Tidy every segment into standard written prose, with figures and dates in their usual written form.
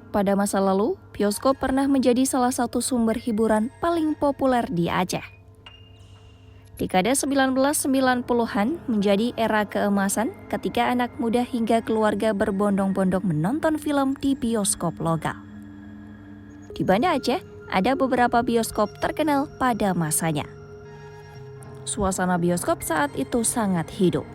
Pada masa lalu, bioskop pernah menjadi salah satu sumber hiburan paling populer di Aceh. Dekade 1990-an menjadi era keemasan ketika anak muda hingga keluarga berbondong-bondong menonton film di bioskop lokal. Di Banda Aceh, ada beberapa bioskop terkenal pada masanya. Suasana bioskop saat itu sangat hidup.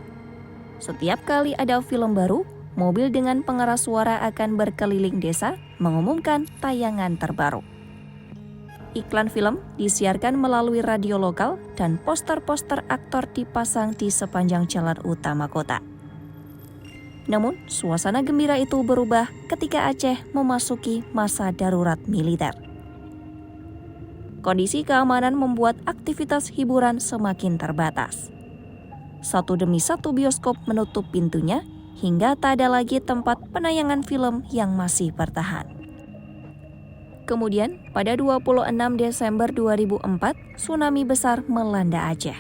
Setiap kali ada film baru, mobil dengan pengeras suara akan berkeliling desa mengumumkan tayangan terbaru. Iklan film disiarkan melalui radio lokal dan poster-poster aktor dipasang di sepanjang jalan utama kota. Namun, suasana gembira itu berubah ketika Aceh memasuki masa darurat militer. Kondisi keamanan membuat aktivitas hiburan semakin terbatas. Satu demi satu bioskop menutup pintunya hingga tak ada lagi tempat penayangan film yang masih bertahan. Kemudian, pada 26 Desember 2004, tsunami besar melanda Aceh.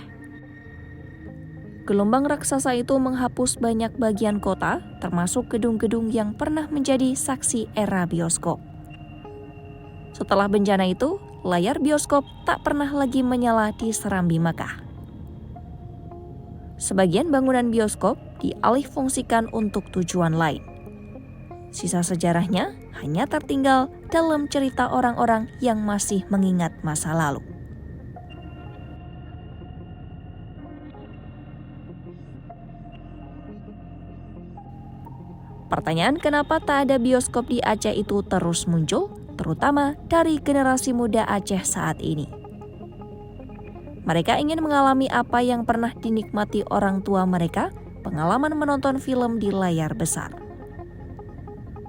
Gelombang raksasa itu menghapus banyak bagian kota, termasuk gedung-gedung yang pernah menjadi saksi era bioskop. Setelah bencana itu, layar bioskop tak pernah lagi menyala di Serambi Mekah. Sebagian bangunan bioskop dialihfungsikan untuk tujuan lain. Sisa sejarahnya hanya tertinggal dalam cerita orang-orang yang masih mengingat masa lalu. Pertanyaan kenapa tak ada bioskop di Aceh itu terus muncul, terutama dari generasi muda Aceh saat ini. Mereka ingin mengalami apa yang pernah dinikmati orang tua mereka, pengalaman menonton film di layar besar.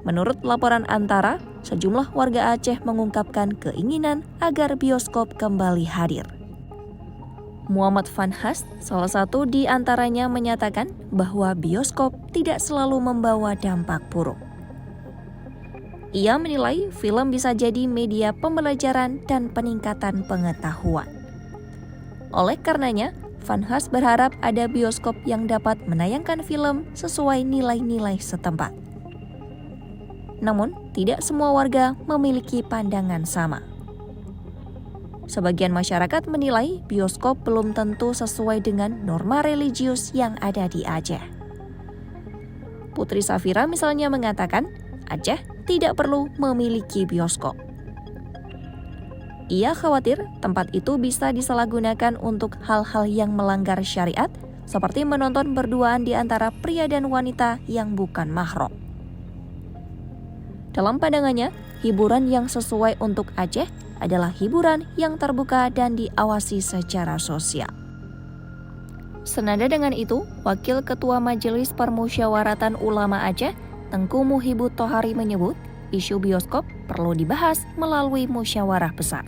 Menurut laporan Antara, sejumlah warga Aceh mengungkapkan keinginan agar bioskop kembali hadir. Muhammad Fanhas, salah satu di antaranya, menyatakan bahwa bioskop tidak selalu membawa dampak buruk. Ia menilai film bisa jadi media pembelajaran dan peningkatan pengetahuan. Oleh karenanya, Fanhas berharap ada bioskop yang dapat menayangkan film sesuai nilai-nilai setempat. Namun, tidak semua warga memiliki pandangan sama. Sebagian masyarakat menilai bioskop belum tentu sesuai dengan norma religius yang ada di Aceh. Putri Safira misalnya mengatakan, Aceh tidak perlu memiliki bioskop. Ia khawatir tempat itu bisa disalahgunakan untuk hal-hal yang melanggar syariat, seperti menonton berduaan di antara pria dan wanita yang bukan mahram. Dalam pandangannya, hiburan yang sesuai untuk Aceh adalah hiburan yang terbuka dan diawasi secara sosial. Senada dengan itu, Wakil Ketua Majelis Permusyawaratan Ulama Aceh, Tengku Muhibut Tohari menyebut, isu bioskop perlu dibahas melalui musyawarah besar.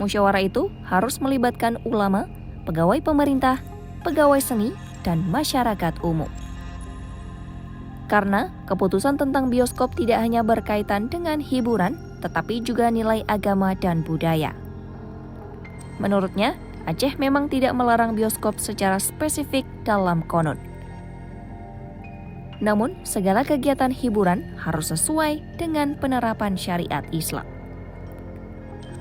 Musyawarah itu harus melibatkan ulama, pegawai pemerintah, pegawai seni, dan masyarakat umum. Karena keputusan tentang bioskop tidak hanya berkaitan dengan hiburan, tetapi juga nilai agama dan budaya. Menurutnya, Aceh memang tidak melarang bioskop secara spesifik dalam qanun. Namun, segala kegiatan hiburan harus sesuai dengan penerapan syariat Islam.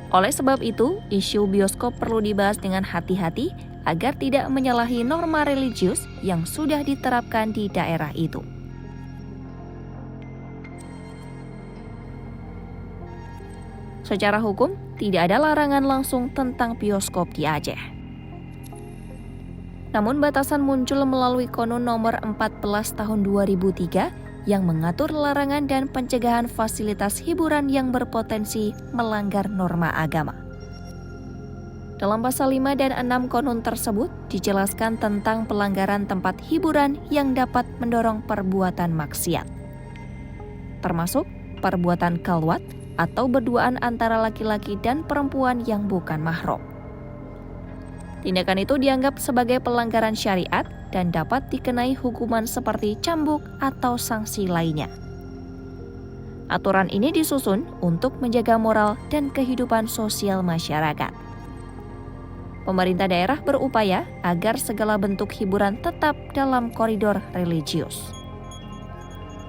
Oleh sebab itu, isu bioskop perlu dibahas dengan hati-hati agar tidak menyalahi norma religius yang sudah diterapkan di daerah itu. Secara hukum, tidak ada larangan langsung tentang bioskop di Aceh. Namun batasan muncul melalui Qanun Nomor 14 Tahun 2003 yang mengatur larangan dan pencegahan fasilitas hiburan yang berpotensi melanggar norma agama. Dalam pasal 5 dan 6 Qanun tersebut dijelaskan tentang pelanggaran tempat hiburan yang dapat mendorong perbuatan maksiat, termasuk perbuatan kalwat atau berduaan antara laki-laki dan perempuan yang bukan mahram. Tindakan itu dianggap sebagai pelanggaran syariat dan dapat dikenai hukuman seperti cambuk atau sanksi lainnya. Aturan ini disusun untuk menjaga moral dan kehidupan sosial masyarakat. Pemerintah daerah berupaya agar segala bentuk hiburan tetap dalam koridor religius.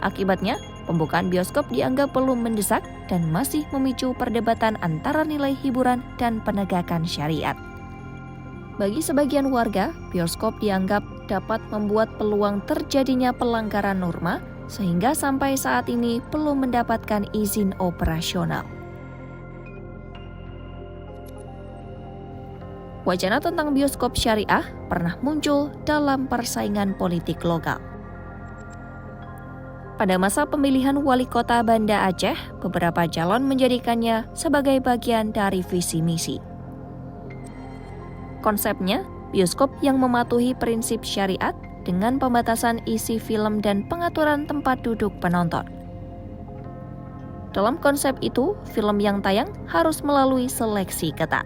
Akibatnya, pembukaan bioskop dianggap belum mendesak dan masih memicu perdebatan antara nilai hiburan dan penegakan syariat. Bagi sebagian warga, bioskop dianggap dapat membuat peluang terjadinya pelanggaran norma, sehingga sampai saat ini belum mendapatkan izin operasional. Wacana tentang bioskop syariah pernah muncul dalam persaingan politik lokal. Pada masa pemilihan wali kota Banda Aceh, beberapa calon menjadikannya sebagai bagian dari visi misi. Konsepnya, bioskop yang mematuhi prinsip syariat dengan pembatasan isi film dan pengaturan tempat duduk penonton. Dalam konsep itu, film yang tayang harus melalui seleksi ketat.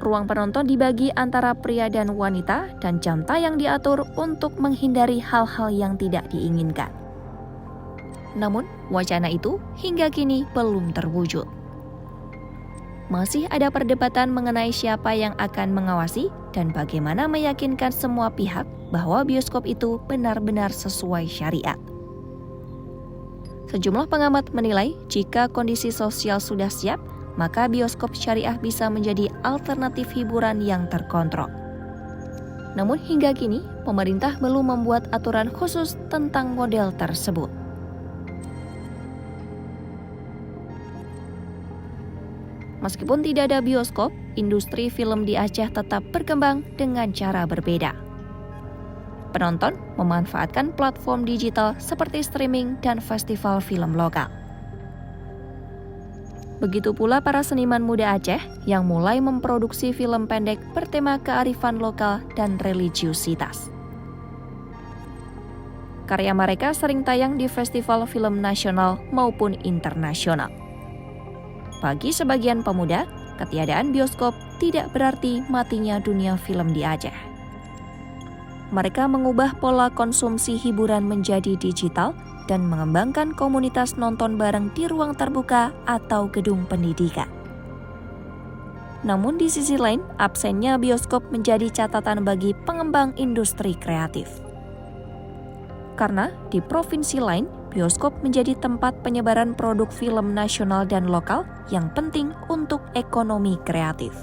Ruang penonton dibagi antara pria dan wanita dan jam tayang diatur untuk menghindari hal-hal yang tidak diinginkan. Namun, wacana itu hingga kini belum terwujud. Masih ada perdebatan mengenai siapa yang akan mengawasi dan bagaimana meyakinkan semua pihak bahwa bioskop itu benar-benar sesuai syariat. Sejumlah pengamat menilai jika kondisi sosial sudah siap, maka bioskop syariah bisa menjadi alternatif hiburan yang terkontrol. Namun hingga kini, pemerintah belum membuat aturan khusus tentang model tersebut. Meskipun tidak ada bioskop, industri film di Aceh tetap berkembang dengan cara berbeda. Penonton memanfaatkan platform digital seperti streaming dan festival film lokal. Begitu pula para seniman muda Aceh yang mulai memproduksi film pendek bertema kearifan lokal dan religiusitas. Karya mereka sering tayang di festival film nasional maupun internasional. Bagi sebagian pemuda, ketiadaan bioskop tidak berarti matinya dunia film di Aceh. Mereka mengubah pola konsumsi hiburan menjadi digital dan mengembangkan komunitas nonton bareng di ruang terbuka atau gedung pendidikan. Namun di sisi lain, absennya bioskop menjadi catatan bagi pengembang industri kreatif. Karena di provinsi lain, bioskop menjadi tempat penyebaran produk film nasional dan lokal yang penting untuk ekonomi kreatif.